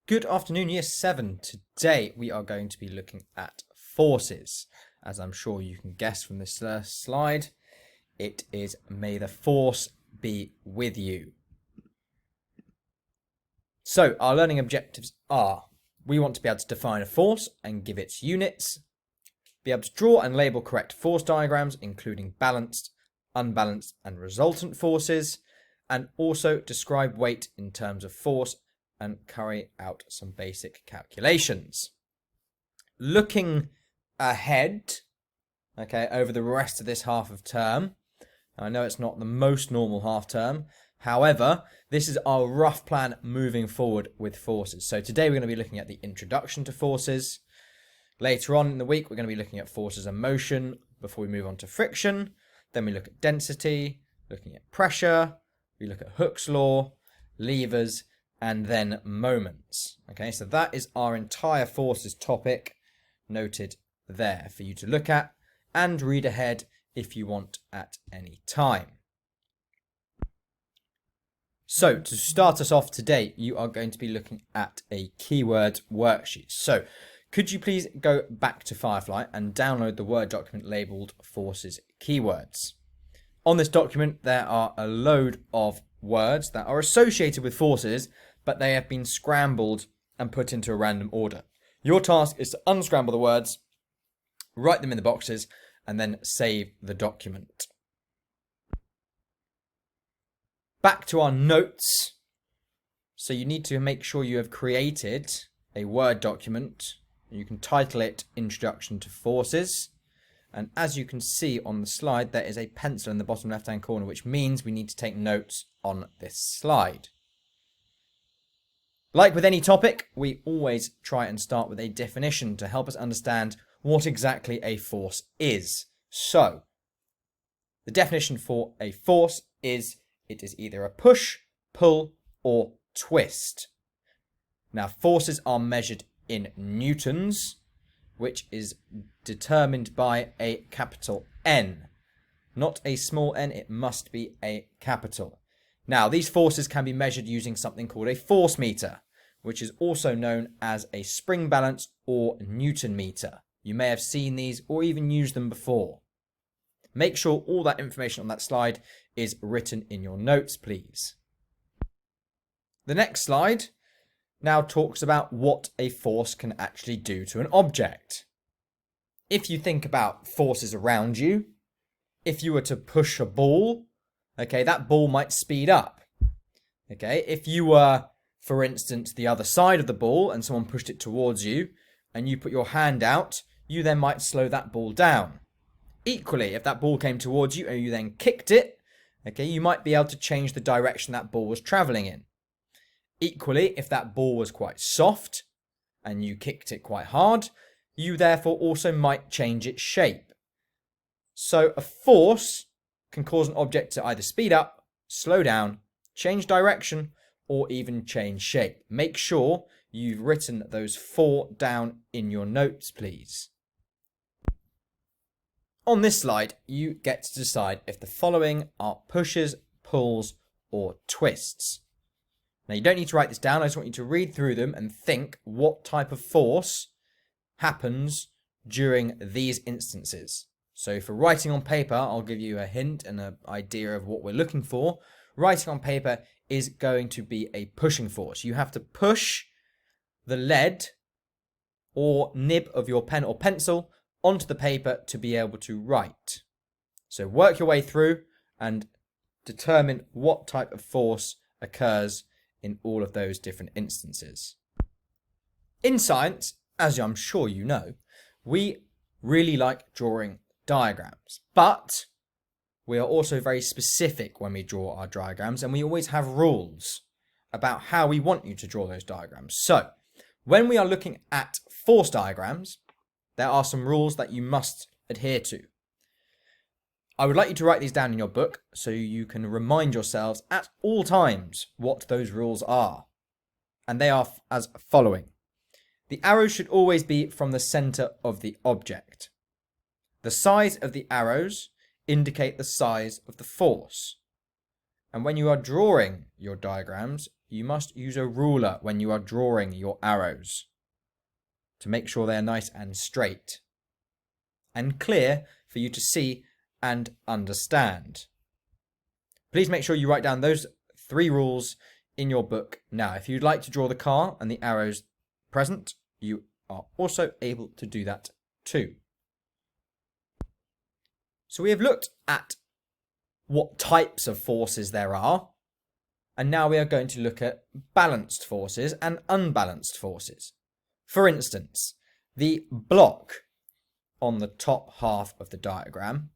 Good afternoon, Year 7. Today we are going to be looking at forces. As I'm sure you can guess from this slide, it is may the force be with you. So our learning objectives are, we want to be able to define a force and give its units, be able to draw and label correct force diagrams, including balanced, unbalanced and resultant forces, and also describe weight in terms of force and carry out some basic calculations. Looking ahead, over the rest of this half of term, I know it's not the most normal half term, however, this is our rough plan moving forward with forces. So today we're going to be looking at the introduction to forces. Later on in the week, we're going to be looking at forces and motion before we move on to friction. Then we look at density, looking at pressure, we look at Hooke's law, levers, and then moments. Okay, so that is our entire forces topic noted there for you to look at and read ahead if you want at any time. So to start us off today, you are going to be looking at a keywords worksheet. So could you please go back to Firefly and download the Word document labelled Forces Keywords. On this document, there are a load of words that are associated with forces, but they have been scrambled and put into a random order. Your task is to unscramble the words, write them in the boxes, and then save the document. Back to our notes. So you need to make sure you have created a Word document. You can title it Introduction to Forces. And as you can see on the slide, there is a pencil in the bottom left-hand corner, which means we need to take notes on this slide. Like with any topic, we always try and start with a definition to help us understand what exactly a force is. So, the definition for a force is it is either a push, pull, or twist. Now, forces are measured in newtons, which is determined by a capital N. Not a small n, it must be a capital. Now, these forces can be measured using something called a force meter, which is also known as a spring balance or Newton meter. You may have seen these or even used them before. Make sure all that information on that slide is written in your notes, please. The next slide now talks about what a force can actually do to an object. If you think about forces around you, if you were to push a ball, that ball might speed up. If you were, for instance, the other side of the ball and someone pushed it towards you and you put your hand out, you then might slow that ball down. Equally, if that ball came towards you and you then kicked it, you might be able to change the direction that ball was traveling in. Equally, if that ball was quite soft and you kicked it quite hard, you therefore also might change its shape. So a force can cause an object to either speed up, slow down, change direction, or even change shape. Make sure you've written those 4 down in your notes, please. On this slide, you get to decide if the following are pushes, pulls, or twists. Now, you don't need to write this down. I just want you to read through them and think what type of force happens during these instances. So for writing on paper, I'll give you a hint and an idea of what we're looking for. Writing on paper is going to be a pushing force. You have to push the lead or nib of your pen or pencil onto the paper to be able to write. So work your way through and determine what type of force occurs in all of those different instances. In science, as I'm sure you know, we really like drawing diagrams, but we are also very specific when we draw our diagrams, and we always have rules about how we want you to draw those diagrams. So, when we are looking at force diagrams, there are some rules that you must adhere to. I would like you to write these down in your book so you can remind yourselves at all times what those rules are. And they are as following. The arrows should always be from the center of the object. The size of the arrows indicate the size of the force. And when you are drawing your diagrams, you must use a ruler when you are drawing your arrows to make sure they are nice and straight and clear for you to see and understand. Please make sure you write down those 3 rules in your book now. If you'd like to draw the car and the arrows present, you are also able to do that too. So we have looked at what types of forces there are, and now we are going to look at balanced forces and unbalanced forces. For instance, the block on the top half of the diagram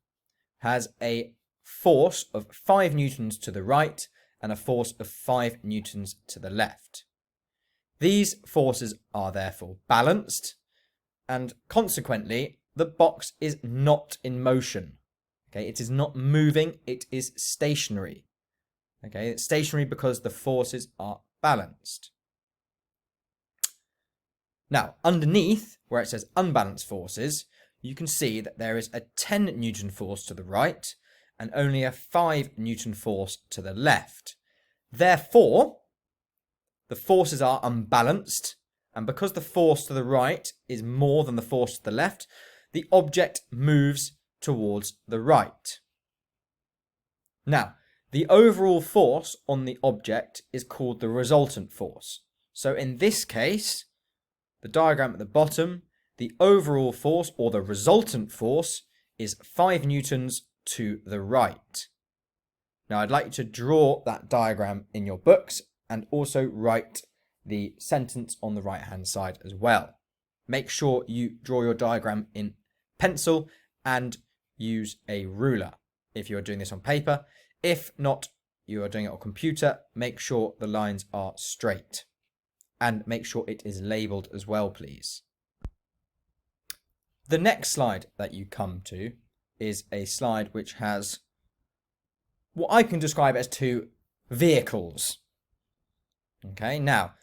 has a force of 5 newtons to the right and a force of 5 newtons to the left. These forces are therefore balanced, and consequently the box is not in motion. Okay, it is not moving, it is stationary. Okay, it's stationary because the forces are balanced. Now, underneath, where it says unbalanced forces, you can see that there is a 10 Newton force to the right and only a 5 Newton force to the left. Therefore, the forces are unbalanced, and because the force to the right is more than the force to the left, the object moves towards the right. Now, the overall force on the object is called the resultant force. So in this case, the diagram at the bottom, the overall force or the resultant force is 5 newtons to the right. Now I'd like you to draw that diagram in your books and also write the sentence on the right hand side as well. Make sure you draw your diagram in pencil and use a ruler if you're doing this on paper. If not, you are doing it on computer, make sure the lines are straight and make sure it is labelled as well, please. The next slide that you come to is a slide which has what I can describe as 2 vehicles. Okay, now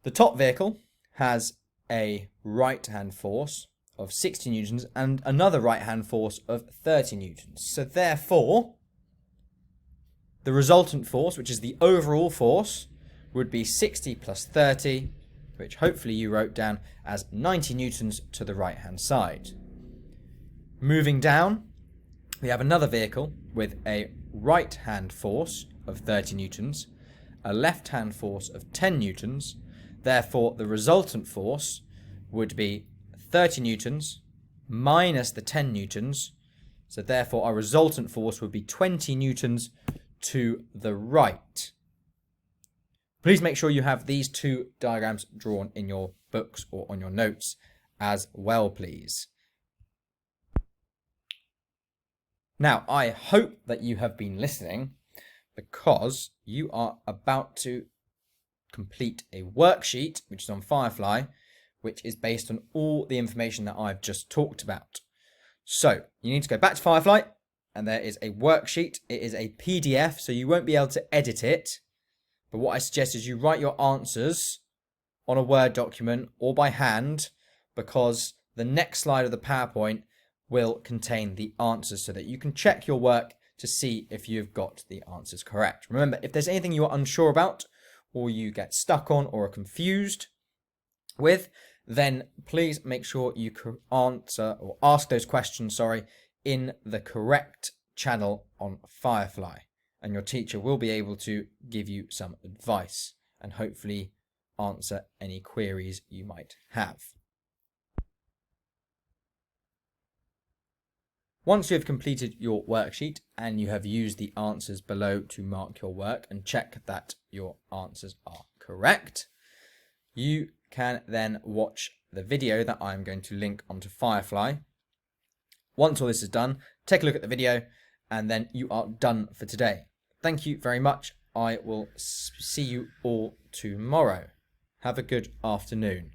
the top vehicle has a right hand force of 60 newtons and another right hand force of 30 newtons. So therefore, the resultant force, which is the overall force, would be 60 plus 30, which hopefully you wrote down as 90 newtons to the right hand side. Moving down, we have another vehicle with a right hand force of 30 newtons, a left hand force of 10 newtons. Therefore, the resultant force would be 30 newtons minus the 10 newtons. So therefore, our resultant force would be 20 newtons to the right. Please make sure you have these 2 diagrams drawn in your books or on your notes as well, please. Now, I hope that you have been listening because you are about to complete a worksheet, which is on Firefly, which is based on all the information that I've just talked about. So, you need to go back to Firefly, and there is a worksheet. It is a PDF, so you won't be able to edit it. But what I suggest is you write your answers on a Word document or by hand, because the next slide of the PowerPoint will contain the answers so that you can check your work to see if you've got the answers correct. Remember, if there's anything you are unsure about or you get stuck on or are confused with, then please make sure you answer or ask those questions, in the correct channel on Firefly. And your teacher will be able to give you some advice and hopefully answer any queries you might have. Once you have completed your worksheet and you have used the answers below to mark your work and check that your answers are correct, you can then watch the video that I'm going to link onto Firefly. Once all this is done, take a look at the video and then you are done for today. Thank you very much. I will see you all tomorrow. Have a good afternoon.